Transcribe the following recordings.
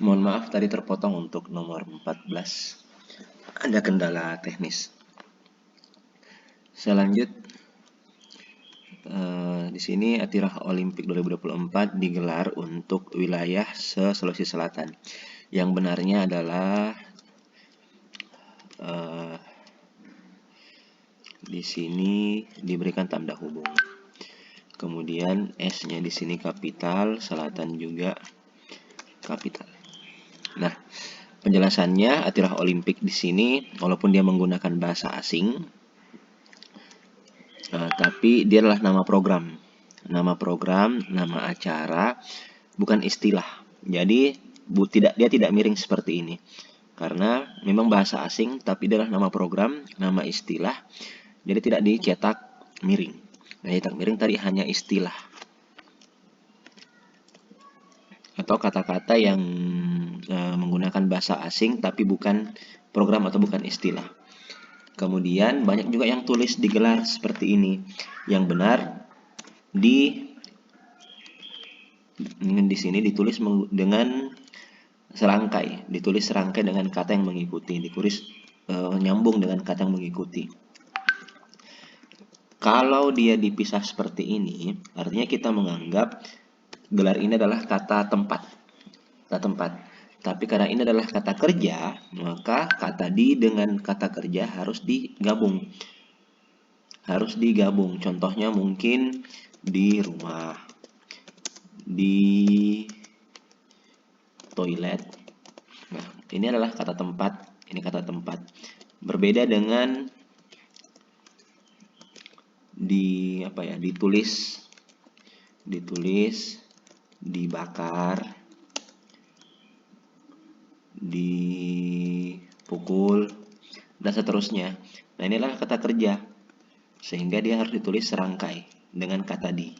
Mohon maaf tadi terpotong untuk nomor 14. Ada kendala teknis. Saya lanjut. Di sini Atirah Olimpik 2024 digelar untuk wilayah Sulawesi Selatan. Yang benarnya adalah di sini diberikan tanda hubung. Kemudian S-nya di sini kapital, selatan juga kapital. Nah, penjelasannya Atirah Olimpik di sini walaupun dia menggunakan bahasa asing, tapi dia adalah nama program. Nama program, nama acara, bukan istilah. Jadi dia tidak miring seperti ini. Karena memang bahasa asing, tapi dia adalah nama program, nama istilah. Jadi tidak dicetak miring. Nah, cetak miring tadi hanya istilah atau kata-kata yang menggunakan bahasa asing tapi bukan program atau bukan istilah. Kemudian banyak juga yang tulis digelar seperti ini. Yang benar di sini ditulis dengan serangkai, ditulis serangkai dengan kata yang mengikuti, ditulis nyambung dengan kata yang mengikuti. Kalau dia dipisah seperti ini, artinya kita menganggap gelar ini adalah kata tempat. Kata tempat. Tapi karena ini adalah kata kerja, maka kata di dengan kata kerja harus digabung. Harus digabung. Contohnya mungkin di rumah, di toilet. Nah, ini adalah kata tempat, ini kata tempat. Berbeda dengan ditulis, dibakar, dipukul, dan seterusnya. Nah, inilah kata kerja, sehingga dia harus ditulis serangkai dengan kata di.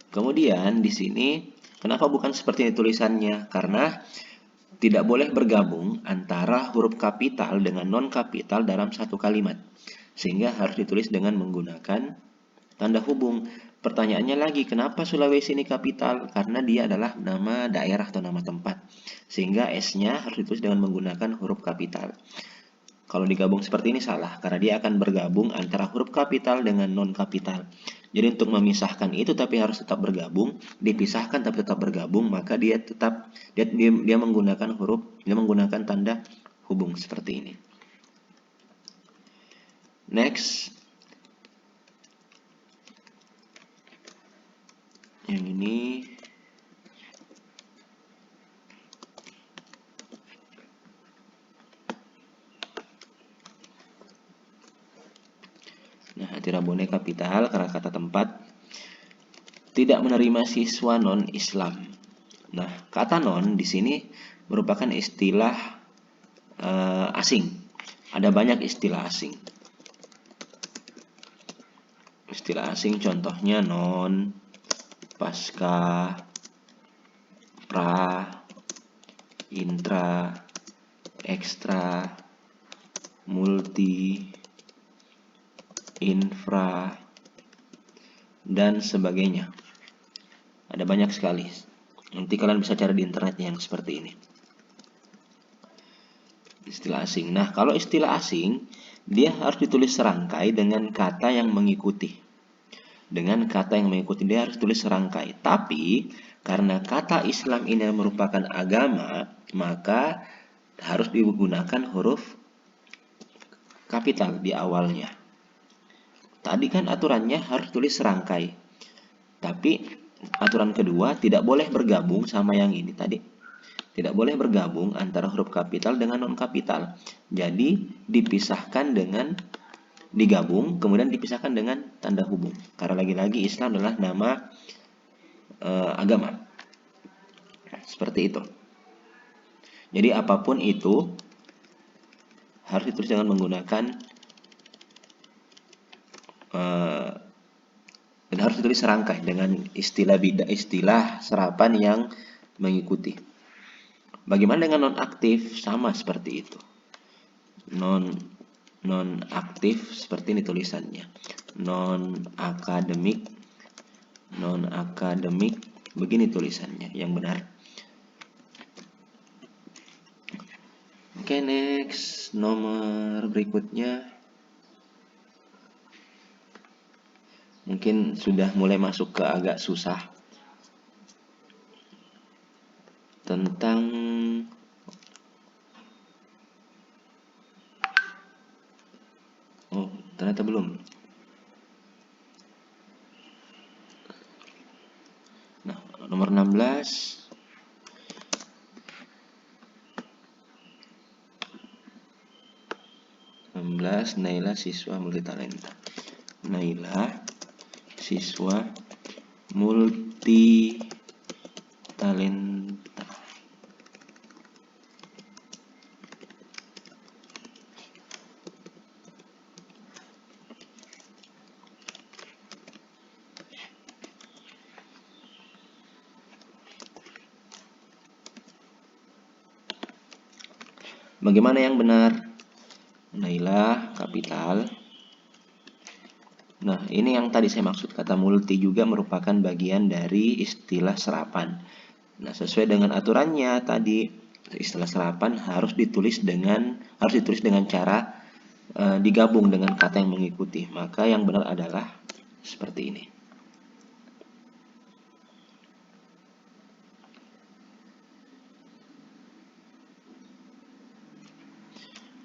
Kemudian di sini, kenapa bukan seperti ini tulisannya? Karena tidak boleh bergabung antara huruf kapital dengan non-kapital dalam satu kalimat, sehingga harus ditulis dengan menggunakan tanda hubung. Pertanyaannya lagi, kenapa Sulawesi ini kapital? Karena dia adalah nama daerah atau nama tempat, sehingga S-nya harus ditulis dengan menggunakan huruf kapital. Kalau digabung seperti ini salah, karena dia akan bergabung antara huruf kapital dengan non-kapital. Jadi untuk memisahkan itu tapi harus tetap bergabung, dipisahkan tapi tetap bergabung, maka dia menggunakan tanda hubung seperti ini. Next. Yang ini Tirabone kapital karena kata tempat, tidak menerima siswa non-Islam. Nah, kata non di sini merupakan istilah asing. Ada banyak istilah asing. Istilah asing contohnya non, pasca, pra, intra, ekstra, multi, infra, dan sebagainya. Ada banyak sekali. Nanti kalian bisa cari di internet yang seperti ini. Istilah asing. Nah, kalau istilah asing, dia harus ditulis serangkai dengan kata yang mengikuti. Dengan kata yang mengikuti, dia harus tulis serangkai. Tapi, karena kata Islam ini merupakan agama, maka harus digunakan huruf kapital di awalnya. Tadi kan aturannya harus tulis serangkai. Tapi aturan kedua tidak boleh bergabung sama yang ini tadi. Tidak boleh bergabung antara huruf kapital dengan non-kapital. Jadi digabung, kemudian dipisahkan dengan tanda hubung. Karena lagi-lagi Islam adalah nama agama. Seperti itu. Jadi apapun itu harus ditulis dengan menggunakan dan harus ditulis serangkai dengan istilah serapan yang mengikuti. Bagaimana dengan non-aktif? Sama seperti itu. Non-aktif seperti ini tulisannya. Non-akademik, begini tulisannya yang benar. Oke, next. Nomor berikutnya mungkin sudah mulai masuk ke agak susah. Tentang ternyata belum. Nah, nomor 16. Naila siswa multitalenta. Naila siswa multitalenta. Bagaimana yang benar? Naila kapital. Nah, ini yang tadi saya maksud, kata multi juga merupakan bagian dari istilah serapan. Nah, sesuai dengan aturannya tadi, istilah serapan harus ditulis dengan cara digabung dengan kata yang mengikuti. Maka yang benar adalah seperti ini.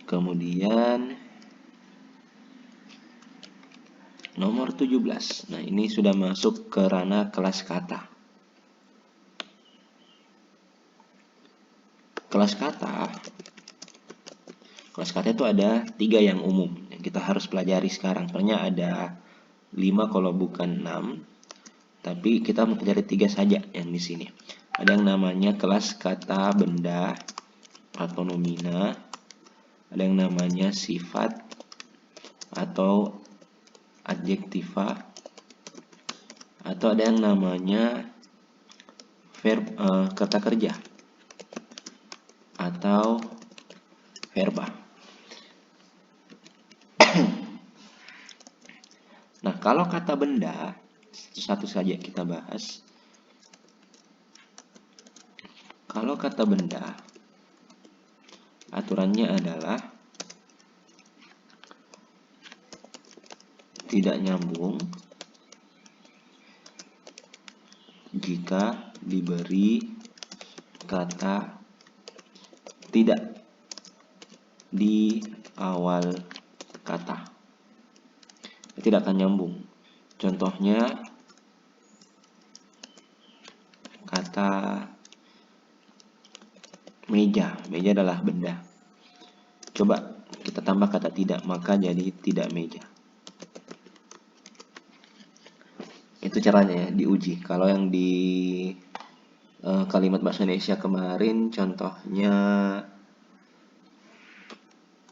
Kemudian nomor 17. Nah, ini sudah masuk ke ranah kelas kata. Kelas kata itu ada 3 yang umum yang kita harus pelajari sekarang. Sebenarnya ada 5 kalau bukan 6. Tapi kita mau pelajari 3 saja yang di sini. Ada yang namanya kelas kata benda atau nomina. Ada yang namanya sifat atau adjektiva, atau ada yang namanya verb, kata kerja atau verba. Nah, kalau kata benda, satu saja kita bahas. Kalau kata benda, aturannya adalah tidak nyambung jika diberi kata tidak di awal kata. Tidak akan nyambung. Contohnya kata meja. Meja adalah benda. Coba kita tambah kata tidak, maka jadi tidak meja. Itu caranya ya, diuji. Kalau yang di kalimat bahasa Indonesia kemarin contohnya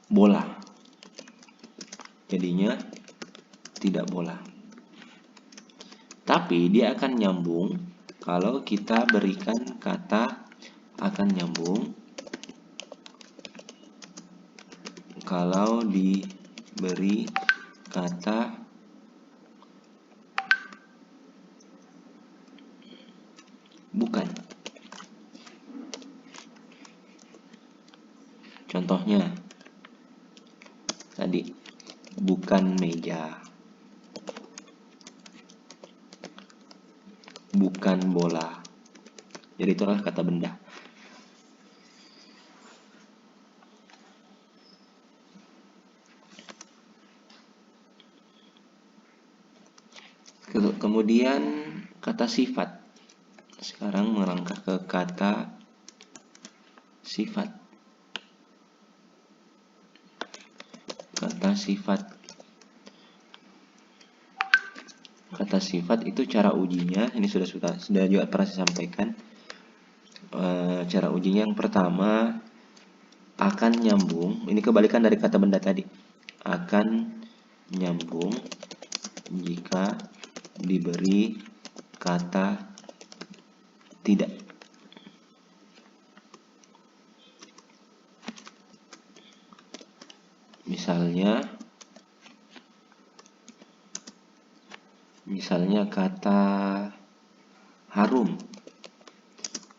bola, jadinya tidak bola. Tapi dia akan nyambung kalau kita berikan kata akan nyambung kalau diberi kata bukan. Contohnya tadi, bukan meja, bukan bola. Jadi itu adalah kata benda. Kemudian kata sifat. Sekarang melangkah ke kata sifat. Kata sifat itu cara ujinya, ini sudah juga pernah saya sampaikan. Cara ujinya yang pertama akan nyambung, ini kebalikan dari kata benda tadi. Akan nyambung jika diberi kata tidak. Misalnya kata harum,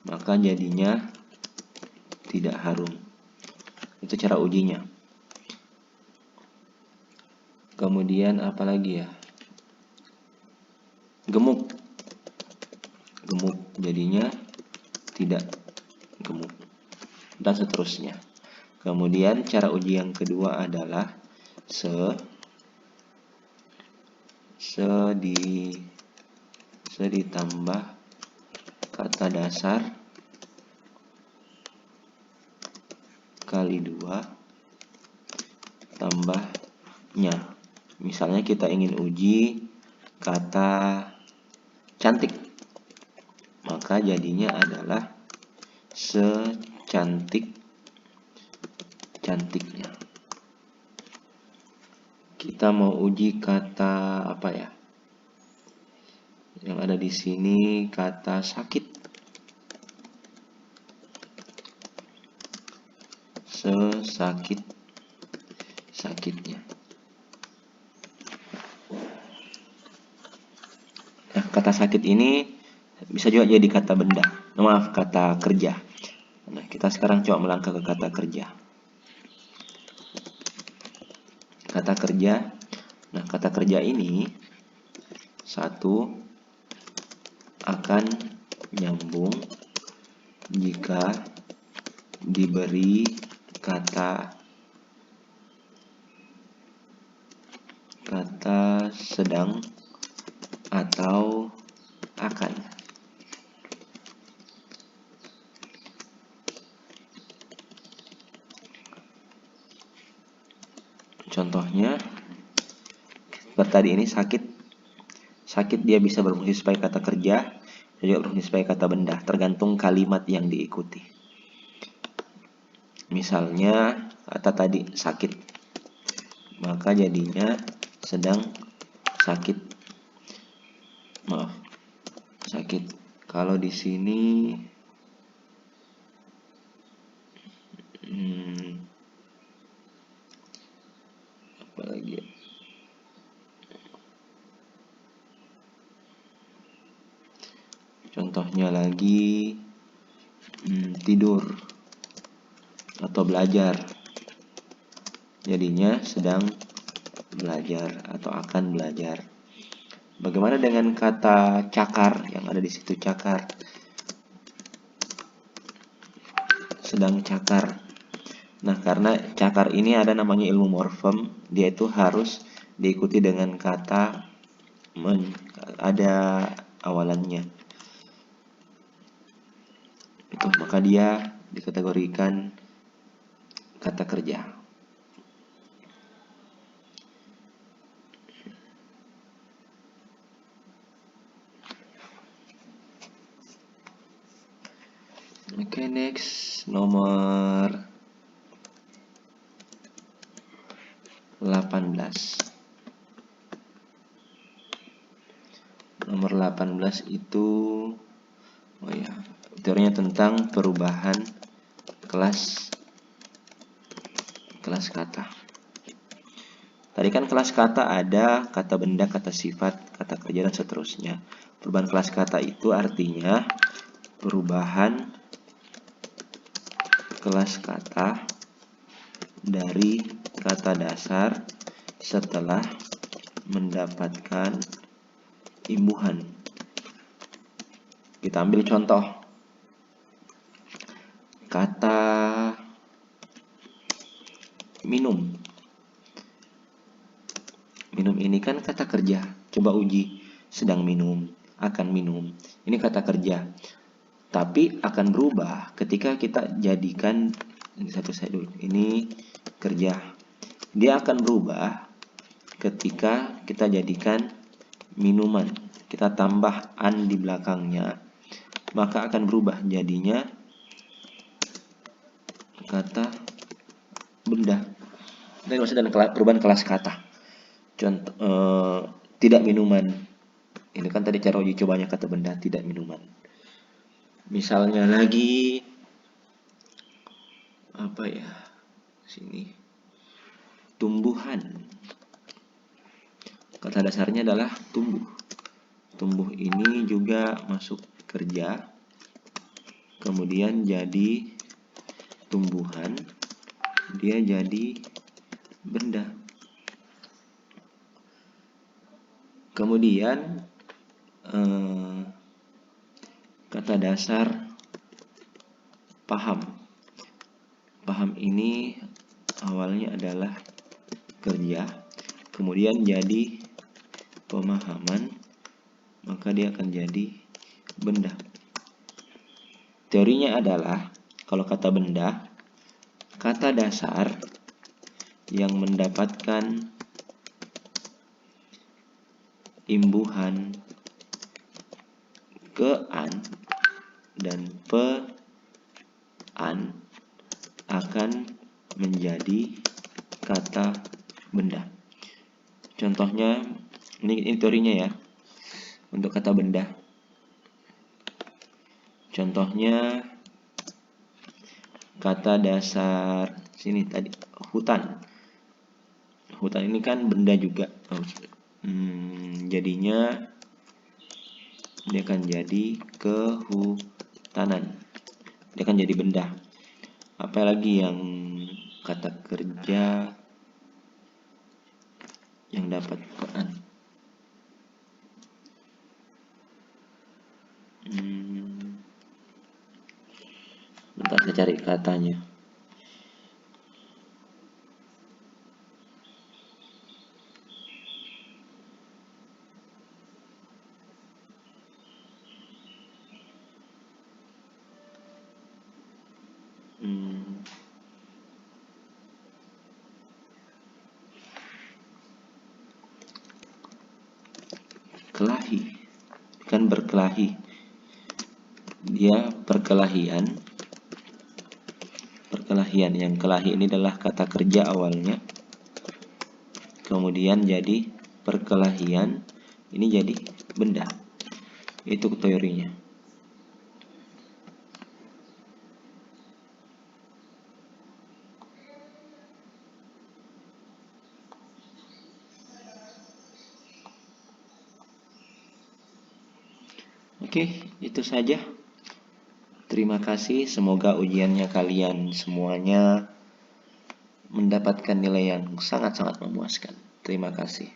maka jadinya tidak harum. Itu cara ujinya. Kemudian apa lagi ya? Gemuk. Gemuk jadinya tidak gemuk. Dan seterusnya. Kemudian cara uji yang kedua adalah ditambah kata dasar kali 2 tambahnya. Misalnya kita ingin uji kata cantik, maka jadinya adalah secantik-cantiknya. Kita mau uji kata apa ya? Yang ada di sini kata sakit. Sesakit-sakitnya. Nah, kata sakit ini bisa juga jadi kata benda. Maaf, kata kerja. Nah, kita sekarang coba melangkah ke kata kerja. Kata kerja. Nah, kata kerja ini satu akan nyambung jika diberi kata sedang atau akan. Contohnya seperti tadi ini sakit. Sakit dia bisa berfungsi sebagai kata kerja, dan juga berfungsi sebagai kata benda, tergantung kalimat yang diikuti. Misalnya kata tadi sakit, maka jadinya sedang sakit. Maaf, sakit. Kalau di sini apa lagi? Contohnya lagi tidur atau belajar. Jadinya sedang belajar atau akan belajar. Bagaimana dengan kata cakar yang ada di situ, cakar? Sedang cakar. Nah, karena cakar ini ada namanya ilmu morfem, dia itu harus diikuti dengan kata ada awalannya. Itu maka dia dikategorikan kata kerja. Oke, next nomor 18. Nomor 18 itu teorinya tentang perubahan kelas kata. Tadi kan kelas kata ada kata benda, kata sifat, kata kerja, dan seterusnya. Perubahan kelas kata itu artinya perubahan kelas kata dari kata dasar setelah mendapatkan imbuhan. Kita ambil contoh. Kata minum. Minum ini kan kata kerja. Coba uji. Sedang minum, akan minum. Ini kata kerja. Tapi akan berubah ketika kita jadikan ini kerja. Dia akan berubah ketika kita jadikan minuman. Kita tambah an di belakangnya, maka akan berubah jadinya kata benda. Ini maksudnya perubahan kelas kata. Contoh tidak minuman. Ini kan tadi cara uji cobanya kata benda, tidak minuman. Misalnya lagi apa ya? Sini. Tumbuhan. Kata dasarnya adalah tumbuh. Tumbuh ini juga masuk kerja. Kemudian jadi tumbuhan. dia jadi benda. Kemudian kata dasar paham. Paham ini awalnya adalah kerja, kemudian jadi pemahaman, maka dia akan jadi benda. Teorinya adalah, kalau kata benda, kata dasar yang mendapatkan imbuhan ke-an dan pe-an akan menjadi kata benda. Contohnya, ini teorinya ya, untuk kata benda. Contohnya, kata dasar sini tadi, hutan. Hutan ini kan benda juga. Jadinya dia akan jadi kehutanan. Dia akan jadi benda. Apalagi yang kata kerja yang dapat peran. Bentar saya cari katanya. Kelahi, kan berkelahi. Dia perkelahian. Yang kelahi ini adalah kata kerja awalnya. Kemudian jadi perkelahian, ini jadi benda. Itu teorinya. Oke, itu saja. Terima kasih, semoga ujiannya kalian semuanya mendapatkan nilai yang sangat-sangat memuaskan. Terima kasih.